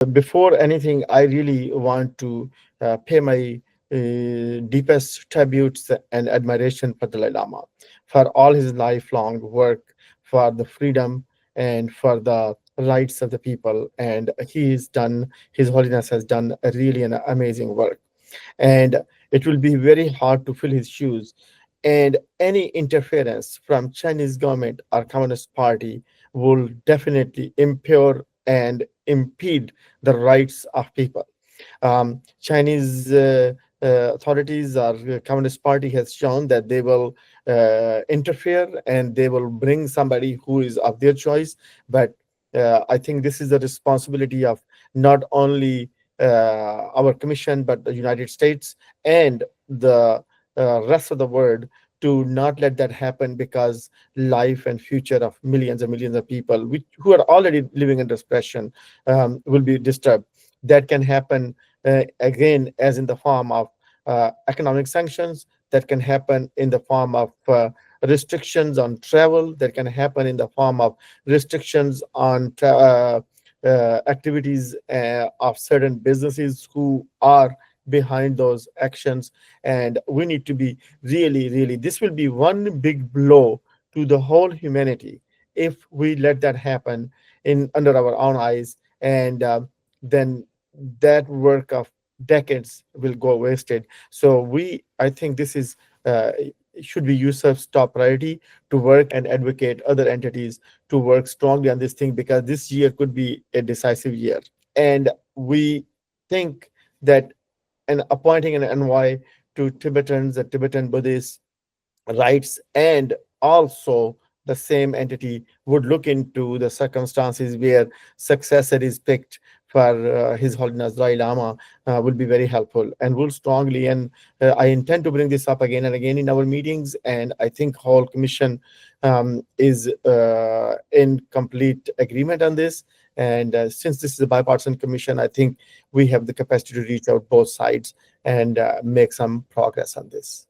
Before anything, I really want to pay my deepest tributes and admiration for Dalai Lama for all his lifelong work for the freedom and for the rights of the people. And His Holiness has done a really an amazing work. And it will be very hard to fill his shoes. And any interference from Chinese government or Communist Party will definitely impair and impede the rights of people. Chinese authorities or Communist Party has shown that they will interfere and they will bring somebody who is of their choice. But I think this is the responsibility of not only our commission, but the United States and the rest of the world to not let that happen, because life and future of millions and millions of people who are already living under oppression will be disturbed. That can happen again as in the form of economic sanctions, that can happen in the form of restrictions on travel, that can happen in the form of restrictions on activities of certain businesses who are behind those actions. And we need to be really, this will be one big blow to the whole humanity if we let that happen in under our own eyes. And then that work of decades will go wasted. So I think this is should be USCIRF's top priority, to work and advocate other entities to work strongly on this thing, because this year could be a decisive year. And we think that appointing an envoy to Tibetans, the Tibetan Buddhists rights, and also the same entity would look into the circumstances where successor is picked for His Holiness Dalai Lama, will be very helpful and will strongly. And I intend to bring this up again and again in our meetings. And I think whole commission is in complete agreement on this. And since this is a bipartisan commission, I think we have the capacity to reach out both sides and make some progress on this.